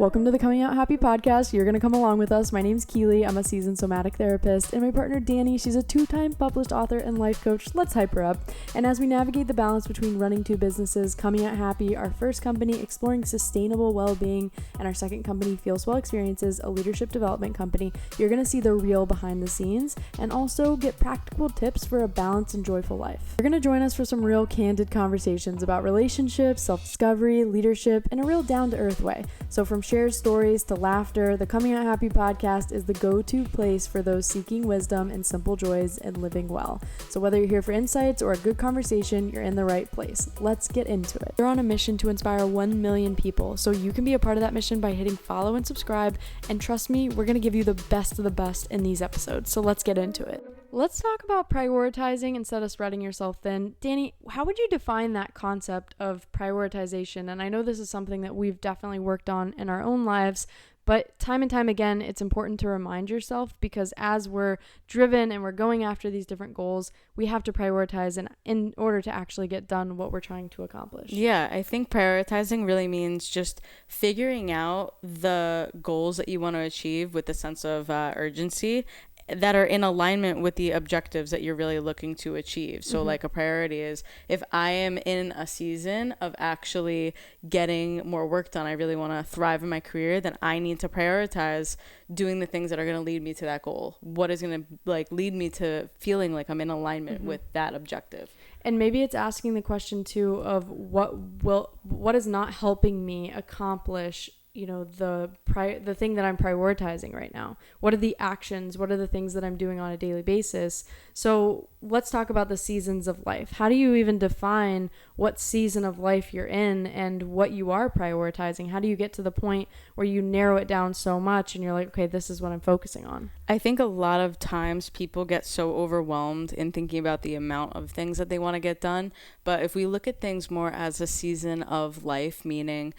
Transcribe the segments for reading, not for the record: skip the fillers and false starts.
Welcome to the Coming Out Happy podcast. You're going to come along with us. My name's Keely. I'm a seasoned somatic therapist. And my partner, Dani, she's a 2-time published author and life coach. Let's hype her up. And as we navigate the balance between running 2 businesses, Coming Out Happy, our first company exploring sustainable well-being, and our second company, FeelSwell Experiences, a leadership development company, you're going to see the real behind the scenes and also get practical tips for a balanced and joyful life. You're going to join us for some real candid conversations about relationships, self-discovery, leadership, in a real down-to-earth way. So from shared stories to laughter, the Coming Out Happy podcast is the go-to place for those seeking wisdom and simple joys and living well. So whether you're here for insights or a good conversation, you're in the right place. Let's get into it. We're on a mission to inspire 1 million people, so you can be a part of that mission by hitting follow and subscribe. And trust me, we're going to give you the best of the best in these episodes. So let's get into it. Let's talk about prioritizing instead of spreading yourself thin. Dani, how would you define that concept of prioritization? And I know this is something that we've definitely worked on in our own lives, but time and time again, it's important to remind yourself, because as we're driven and we're going after these different goals, we have to prioritize in order to actually get done what we're trying to accomplish. Yeah, I think prioritizing really means just figuring out the goals that you want to achieve with a sense of urgency that are in alignment with the objectives that you're really looking to achieve. So like a priority is, if I am in a season of actually getting more work done, I really want to thrive in my career, then I need to prioritize doing the things that are going to lead me to that goal. What is going to lead me to feeling like I'm in alignment with that objective. And maybe it's asking the question too of what is not helping me accomplish, the thing that I'm prioritizing right now. What are the actions? What are the things that I'm doing on a daily basis? So let's talk about the seasons of life. How do you even define what season of life you're in and what you are prioritizing? How do you get to the point where you narrow it down so much and you're like, okay, this is what I'm focusing on? I think a lot of times people get so overwhelmed in thinking about the amount of things that they want to get done. But if we look at things more as a season of life, meaning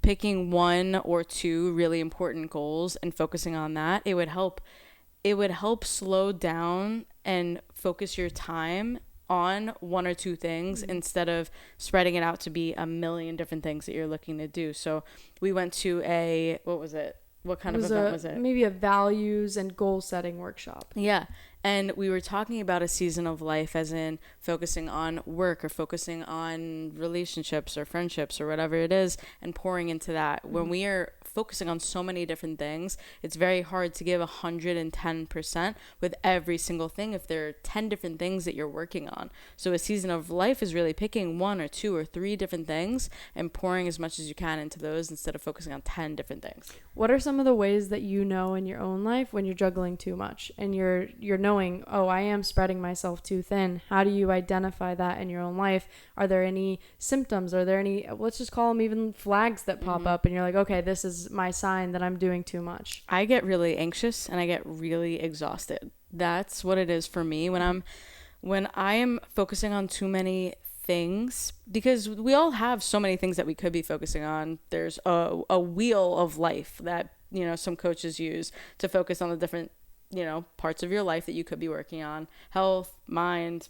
picking 1 or 2 really important goals and focusing on that, it would help slow down and focus your time on 1 or 2 things instead of spreading it out to be a million different things that you're looking to do. So we went to what kind of event was it? Maybe a values and goal setting workshop. Yeah. And we were talking about a season of life as in focusing on work or focusing on relationships or friendships or whatever it is and pouring into that. When we are focusing on so many different things, it's very hard to give 110% with every single thing if there are 10 different things that you're working on. So a season of life is really picking 1 or 2 or 3 different things and pouring as much as you can into those instead of focusing on 10 different things. What are some of the ways that you know in your own life when you're juggling too much and you're knowing, oh, I am spreading myself too thin? How do you identify that in your own life? Are there any symptoms? Are there any, let's just call them even flags that pop up and you're like, okay, this is my sign that I'm doing too much? I get really anxious and I get really exhausted. That's what it is for me when I am focusing on too many things, because we all have so many things that we could be focusing on. There's a wheel of life that, some coaches use to focus on the different, parts of your life that you could be working on: health, mind,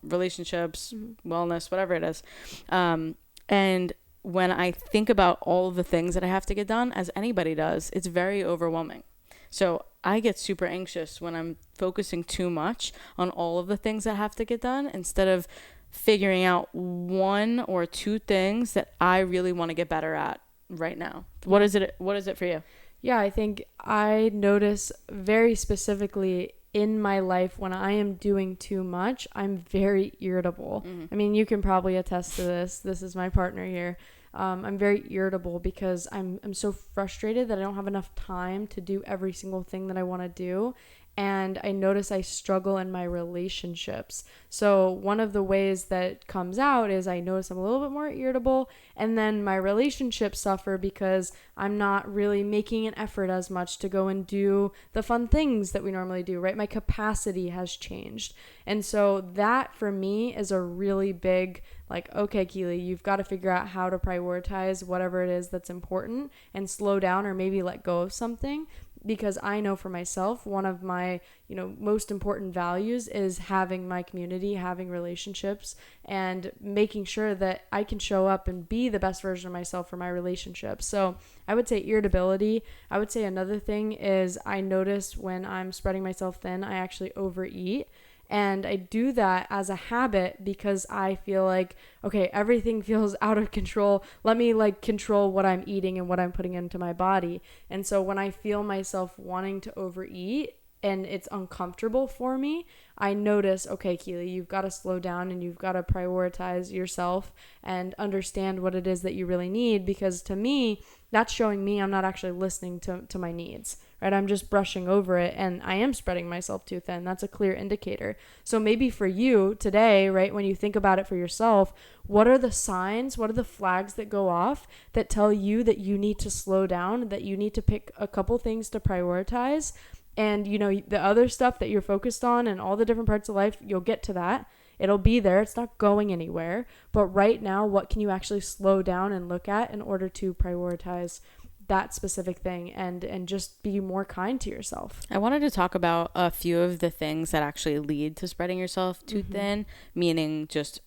relationships, wellness, whatever it is. And when I think about all of the things that I have to get done, as anybody does, it's very overwhelming. So I get super anxious when I'm focusing too much on all of the things that have to get done instead of figuring out 1 or 2 things that I really want to get better at right now. What is it for you? Yeah, I think I notice very specifically in my life when I am doing too much, I'm very irritable. I mean, you can probably attest to this. This is my partner here. I'm very irritable because I'm so frustrated that I don't have enough time to do every single thing that I want to do. And I notice I struggle in my relationships. So one of the ways that comes out is I notice I'm a little bit more irritable, and then my relationships suffer because I'm not really making an effort as much to go and do the fun things that we normally do, right? My capacity has changed. And so that for me is a really big, okay, Keely, you've got to figure out how to prioritize whatever it is that's important and slow down or maybe let go of something. because I know for myself, one of my, most important values is having my community, having relationships, and making sure that I can show up and be the best version of myself for my relationships. So I would say irritability. I would say another thing is I notice when I'm spreading myself thin, I actually overeat. And I do that as a habit because I feel like, okay, everything feels out of control. Let me control what I'm eating and what I'm putting into my body. And so when I feel myself wanting to overeat and it's uncomfortable for me, I notice, okay, Keely, you've got to slow down and you've got to prioritize yourself and understand what it is that you really need. Because to me, that's showing me I'm not actually listening to my needs. Right? I'm just brushing over it and I am spreading myself too thin. That's a clear indicator. So maybe for you today, right, when you think about it for yourself, what are the signs, what are the flags that go off that tell you that you need to slow down, that you need to pick a couple things to prioritize? And, the other stuff that you're focused on and all the different parts of life, you'll get to that. It'll be there. It's not going anywhere. But right now, what can you actually slow down and look at in order to prioritize that specific thing and just be more kind to yourself? I wanted to talk about a few of the things that actually lead to spreading yourself too thin, meaning just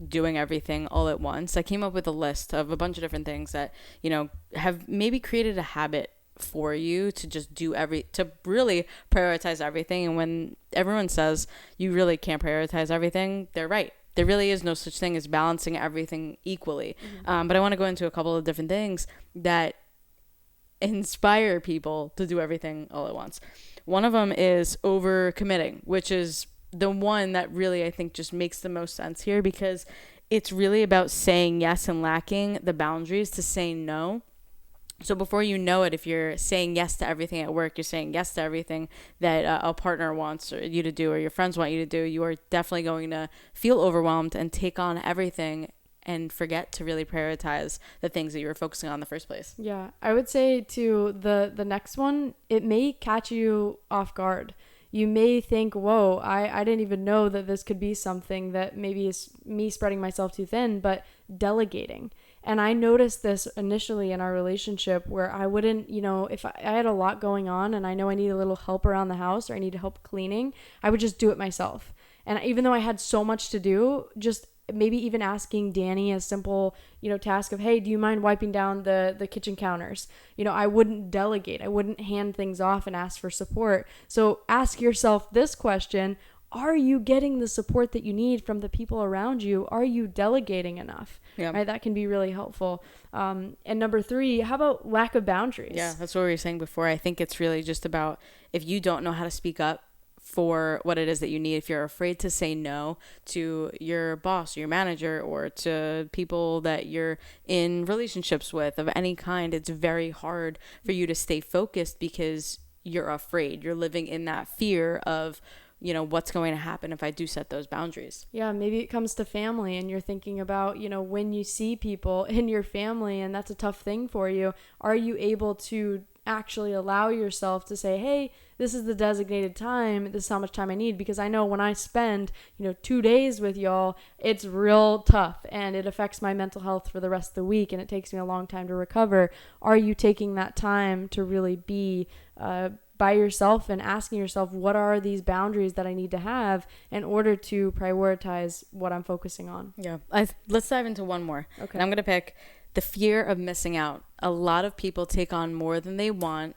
doing everything all at once. I came up with a list of a bunch of different things that, have maybe created a habit for you to just to really prioritize everything. And when everyone says you really can't prioritize everything, they're right. There really is no such thing as balancing everything equally. But I want to go into a couple of different things that inspire people to do everything all at once. One of them is overcommitting, which is the one that really I think just makes the most sense here, because it's really about saying yes and lacking the boundaries to say no. So before you know it, if you're saying yes to everything at work, you're saying yes to everything that a partner wants you to do or your friends want you to do, you are definitely going to feel overwhelmed and take on everything and forget to really prioritize the things that you were focusing on in the first place. Yeah, I would say to the next one, it may catch you off guard. You may think, whoa, I didn't even know that this could be something that maybe is me spreading myself too thin, but delegating. And I noticed this initially in our relationship where I wouldn't, if I had a lot going on and I know I need a little help around the house or I need help cleaning, I would just do it myself. And even though I had so much to do, just maybe even asking Dani a simple, task of, hey, do you mind wiping down the kitchen counters? I wouldn't delegate. I wouldn't hand things off and ask for support. So ask yourself this question: are you getting the support that you need from the people around you? Are you delegating enough? Yeah. Right? That can be really helpful. And number 3, how about lack of boundaries? Yeah, that's what we were saying before. I think it's really just about, if you don't know how to speak up for what it is that you need, if you're afraid to say no to your boss or your manager or to people that you're in relationships with of any kind, it's very hard for you to stay focused because you're afraid. You're living in that fear of, what's going to happen if I do set those boundaries. Yeah, maybe it comes to family and you're thinking about, when you see people in your family and that's a tough thing for you, are you able to actually allow yourself to say, hey, this is the designated time, this is how much time I need? Because I know when I spend 2 days with y'all, it's real tough and it affects my mental health for the rest of the week and it takes me a long time to recover. Are you taking that time to really be by yourself and asking yourself, what are these boundaries that I need to have in order to prioritize what I'm focusing on? Yeah. Let's dive into one more. Okay. And I'm going to pick the fear of missing out. A lot of people take on more than they want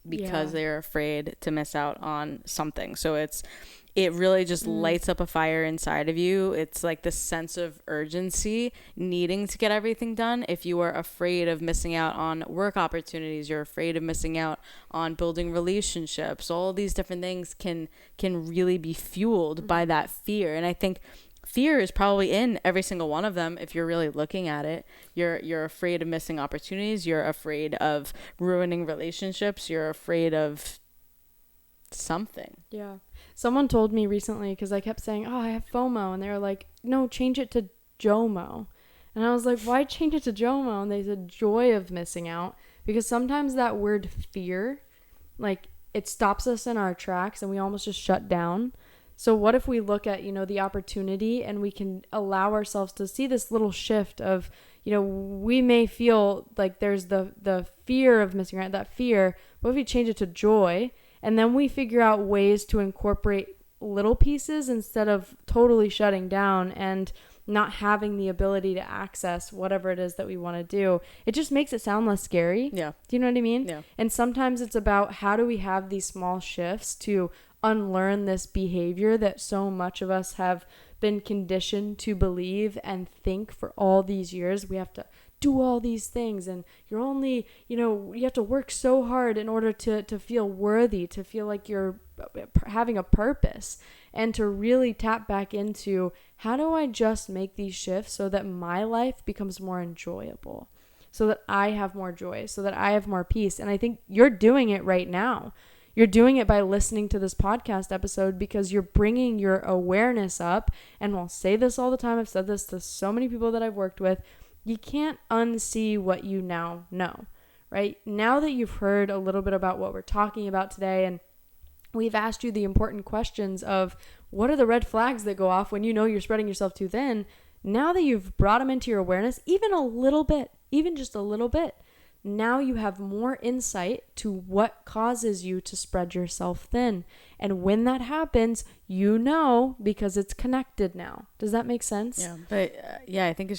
because they're afraid to miss out on something. So it really just lights up a fire inside of you. It's like this sense of urgency, needing to get everything done. If you are afraid of missing out on work opportunities, you're afraid of missing out on building relationships, all these different things can really be fueled by that fear. And I think fear is probably in every single one of them if you're really looking at it. You're afraid of missing opportunities. You're afraid of ruining relationships. You're afraid of something. Yeah. Someone told me recently, because I kept saying, I have FOMO. And they were like, no, change it to JOMO. And I was like, why change it to JOMO? And they said, joy of missing out. Because sometimes that word fear, it stops us in our tracks and we almost just shut down. So what if we look at, the opportunity, and we can allow ourselves to see this little shift of, we may feel like there's the fear of missing out, that fear, but if we change it to joy, and then we figure out ways to incorporate little pieces instead of totally shutting down and not having the ability to access whatever it is that we want to do, it just makes it sound less scary. Yeah. Do you know what I mean? Yeah. And sometimes it's about how do we have these small shifts to unlearn this behavior that so much of us have been conditioned to believe and think for all these years. We have to do all these things, and you're only, you have to work so hard in order to feel worthy, to feel like you're having a purpose, and to really tap back into how do I just make these shifts so that my life becomes more enjoyable, so that I have more joy, so that I have more peace. And I think you're doing it right now. You're doing it by listening to this podcast episode because you're bringing your awareness up. And I'll say this all the time. I've said this to so many people that I've worked with. You can't unsee what you now know, right? Now that you've heard a little bit about what we're talking about today, and we've asked you the important questions of what are the red flags that go off when you know you're spreading yourself too thin. Now that you've brought them into your awareness, even a little bit, even just a little bit, now you have more insight to what causes you to spread yourself thin. And when that happens, because it's connected now. Does that make sense? Yeah. But I think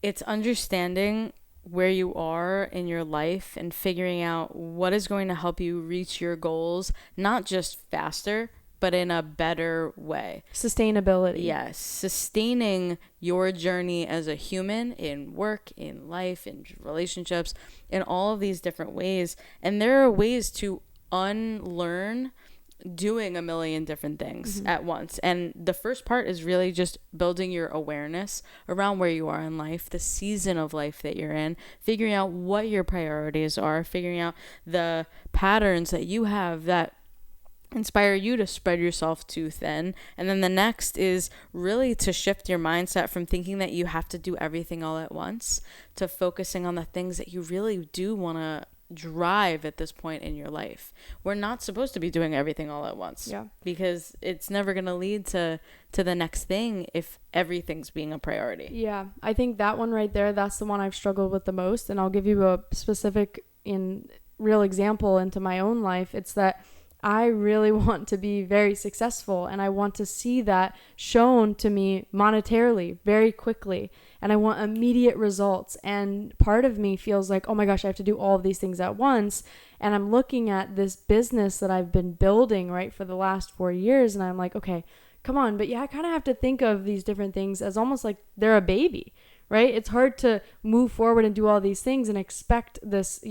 it's understanding where you are in your life and figuring out what is going to help you reach your goals, not just faster, but in a better way. Sustainability. Yes. Sustaining your journey as a human in work, in life, in relationships, in all of these different ways. And there are ways to unlearn doing a million different things at once. And the first part is really just building your awareness around where you are in life, the season of life that you're in, figuring out what your priorities are, figuring out the patterns that you have that inspire you to spread yourself too thin. And then the next is really to shift your mindset from thinking that you have to do everything all at once to focusing on the things that you really do want to drive at this point in your life. We're not supposed to be doing everything all at once. Yeah. Because it's never going to lead to the next thing if everything's being a priority. Yeah. I think that one right there, that's the one I've struggled with the most. And I'll give you a specific real example into my own life. It's that I really want to be very successful, and I want to see that shown to me monetarily very quickly, and I want immediate results. And part of me feels like, oh my gosh, I have to do all of these things at once. And I'm looking at this business that I've been building, right, for the last 4 years, and I'm like, okay, come on. But yeah, I kind of have to think of these different things as almost like they're a baby, right? It's hard to move forward and do all these things and expect this,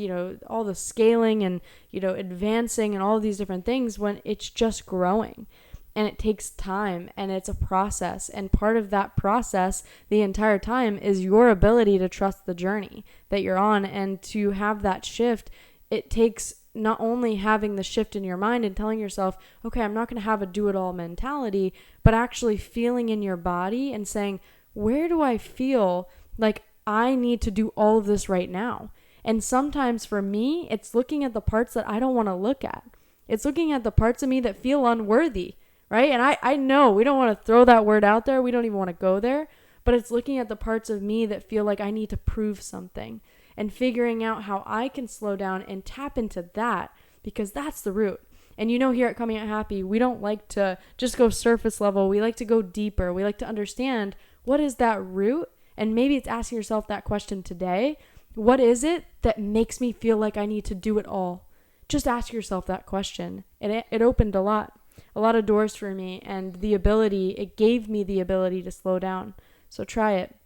all the scaling and, advancing and all of these different things when it's just growing. And it takes time, and it's a process. And part of that process the entire time is your ability to trust the journey that you're on. And to have that shift, it takes not only having the shift in your mind and telling yourself, okay, I'm not going to have a do-it-all mentality, but actually feeling in your body and saying, where do I feel like I need to do all of this right now? And sometimes for me, it's looking at the parts that I don't want to look at. It's looking at the parts of me that feel unworthy, right? And I know we don't want to throw that word out there. We don't even want to go there. But it's looking at the parts of me that feel like I need to prove something and figuring out how I can slow down and tap into that, because that's the root. And here at Coming Out Happy, we don't like to just go surface level. We like to go deeper. We like to understand what is that root? And maybe it's asking yourself that question today. What is it that makes me feel like I need to do it all? Just ask yourself that question. And it opened a lot of doors for me, and it gave me the ability to slow down. So try it.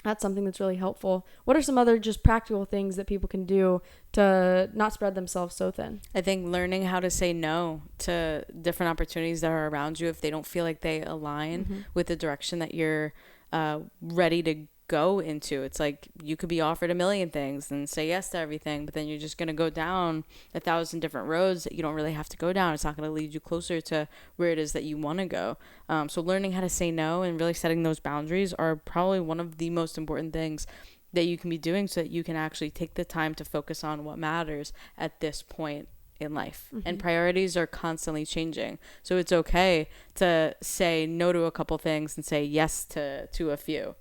That's something that's really helpful. What are some other just practical things that people can do to not spread themselves so thin? I think learning how to say no to different opportunities that are around you if they don't feel like they align with the direction that you're ready to go into. It's like you could be offered a million things and say yes to everything, but then you're just going to go down 1,000 different roads that you don't really have to go down. It's not going to lead you closer to where it is that you want to go. So learning how to say no and really setting those boundaries are probably one of the most important things that you can be doing so that you can actually take the time to focus on what matters at this point in life, and priorities are constantly changing. So it's okay to say no to a couple things and say yes to a few.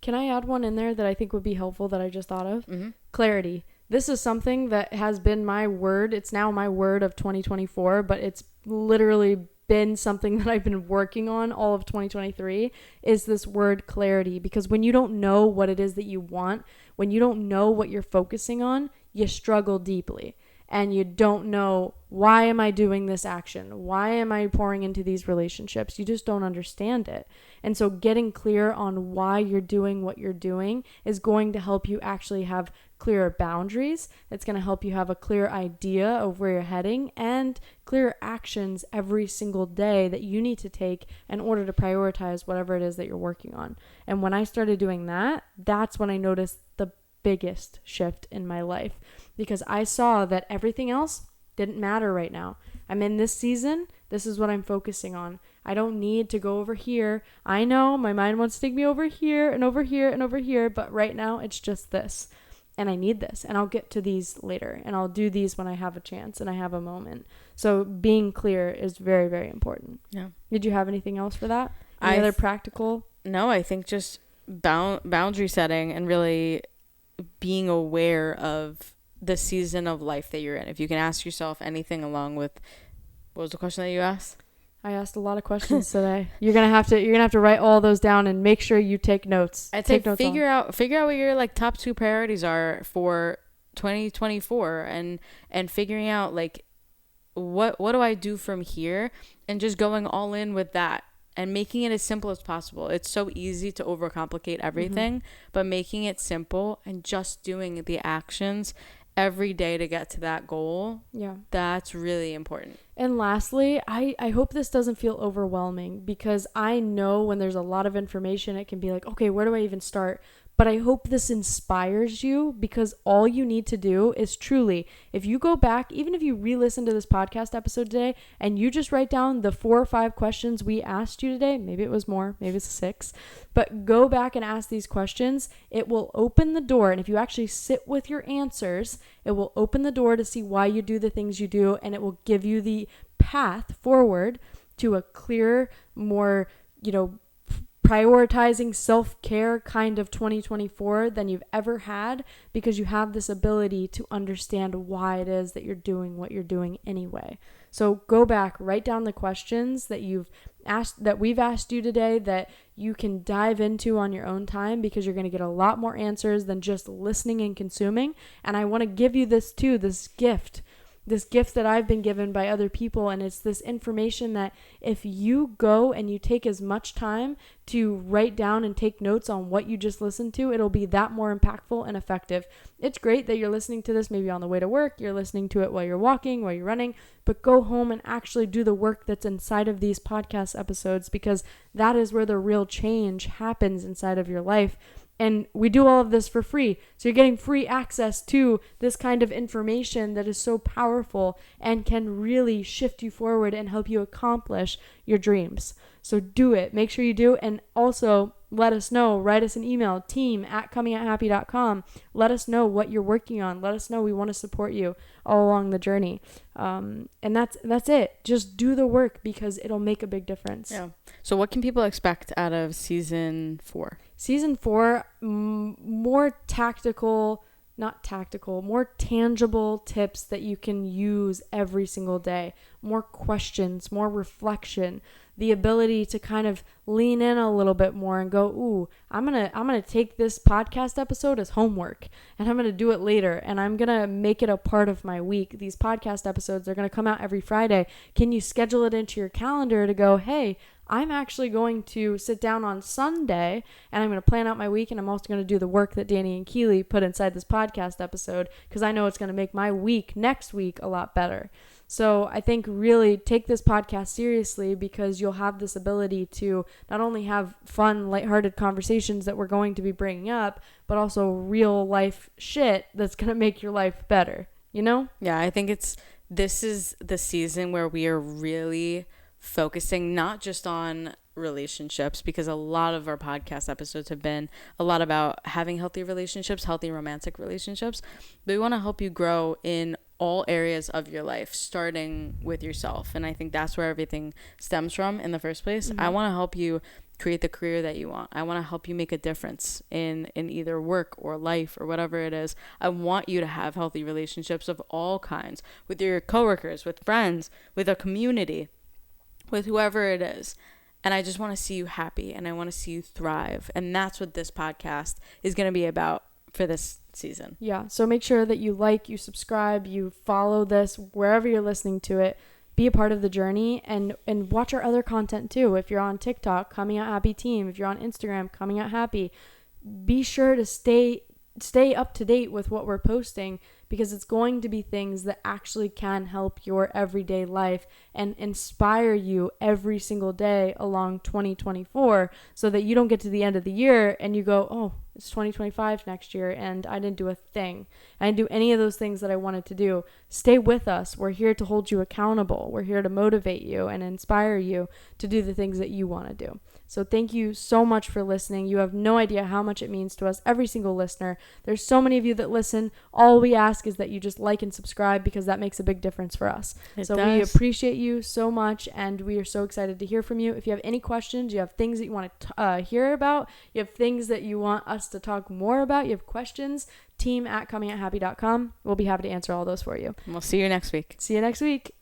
Can I add one in there that I think would be helpful that I just thought of? Clarity. This is something that has been my word. It's now my word of 2024, but it's literally been something that I've been working on all of 2023, is this word clarity. Because when you don't know what it is that you want, when you don't know what you're focusing on, you struggle deeply. And you don't know, why am I doing this action? Why am I pouring into these relationships? You just don't understand it. And so getting clear on why you're doing what you're doing is going to help you actually have clearer boundaries. It's going to help you have a clear idea of where you're heading and clear actions every single day that you need to take in order to prioritize whatever it is that you're working on. And when I started doing that, that's when I noticed the biggest shift in my life, because I saw that everything else didn't matter right now. I'm in this season. This is what I'm focusing on. I don't need to go over here. I know my mind wants to take me over here and over here and over here, but right now it's just this. And I need this, and I'll get to these later, and I'll do these when I have a chance and I have a moment. So being clear is very, very important. Yeah. Did you have anything else for that? Any other practical? No, I think just boundary setting and really being aware of the season of life that you're in. If you can ask yourself anything along with, what was the question that you asked? I asked a lot of questions today. You're gonna have to write all those down and make sure you take notes. I'd say figure out what your like top 2 priorities are for 2024, and figuring out like what do I do from here, and just going all in with that and making it as simple as possible. It's so easy to overcomplicate everything, but making it simple and just doing the actions every day to get to that goal. Yeah. That's really important. And lastly, I hope this doesn't feel overwhelming, because I know when there's a lot of information, it can be like, okay, where do I even start? But I hope this inspires you, because all you need to do is truly, if you go back, even if you re-listen to this podcast episode today and you just write down the 4 or 5 questions we asked you today, maybe it was more, maybe it's 6, but go back and ask these questions. It will open the door. And if you actually sit with your answers, it will open the door to see why you do the things you do. And it will give you the path forward to a clearer, more, prioritizing self-care kind of 2024 than you've ever had, because you have this ability to understand why it is that you're doing what you're doing anyway. So go back, write down the questions that we've asked you today, that you can dive into on your own time, because you're going to get a lot more answers than just listening and consuming. And I want to give you this too, this gift that I've been given by other people. And it's this information that if you go and you take as much time to write down and take notes on what you just listened to, it'll be that more impactful and effective. It's great that you're listening to this maybe on the way to work, you're listening to it while you're walking, while you're running, but go home and actually do the work that's inside of these podcast episodes, because that is where the real change happens inside of your life. And we do all of this for free. So you're getting free access to this kind of information that is so powerful and can really shift you forward and help you accomplish your dreams. So do it. Make sure you do. And also let us know. Write us an email, team@comingouthappy.com. Let us know what you're working on. Let us know. We want to support you all along the journey. And that's it. Just do the work, because it'll make a big difference. Yeah. So what can people expect out of season 4? Season 4, more tangible tips that you can use every single day. More questions, more reflection, the ability to kind of lean in a little bit more and go, ooh, I'm going to take this podcast episode as homework, and I'm going to do it later, and I'm going to make it a part of my week. These podcast episodes are going to come out every Friday. Can you schedule it into your calendar to go, hey, I'm actually going to sit down on Sunday and I'm going to plan out my week, and I'm also going to do the work that Dani and Keely put inside this podcast episode, because I know it's going to make my week next week a lot better. So I think really take this podcast seriously, because you'll have this ability to not only have fun, lighthearted conversations that we're going to be bringing up, but also real life shit that's going to make your life better, Yeah, I think this is the season where we are really focusing not just on relationships, because a lot of our podcast episodes have been a lot about having healthy relationships, healthy romantic relationships, but we want to help you grow in all areas of your life, starting with yourself. And I think that's where everything stems from in the first place. I want to help you create the career that you want. I want to help you make a difference in either work or life or whatever it is. I want you to have healthy relationships of all kinds, with your coworkers, with friends, with a community, with whoever it is. And I just want to see you happy, and I want to see you thrive. And that's what this podcast is going to be about for this season. Yeah. So make sure that you like, you subscribe, you follow this wherever you're listening to it. Be a part of the journey, and watch our other content too. If you're on TikTok, Coming Out Happy Team. If you're on Instagram, Coming Out Happy. Be sure to stay up to date with what we're posting, because it's going to be things that actually can help your everyday life and inspire you every single day along 2024, so that you don't get to the end of the year and you go, oh, it's 2025 next year and I didn't do a thing. I didn't do any of those things that I wanted to do. Stay with us. We're here to hold you accountable. We're here to motivate you and inspire you to do the things that you want to do. So thank you so much for listening. You have no idea how much it means to us, every single listener. There's so many of you that listen. All we ask is that you just like and subscribe, because that makes a big difference for us. So we appreciate you so much, and we are so excited to hear from you. If you have any questions, you have things that you want to hear about, you have things that you want us to talk more about, you have questions, team@comingOutHappy.com. We'll be happy to answer all those for you. And we'll see you next week. See you next week.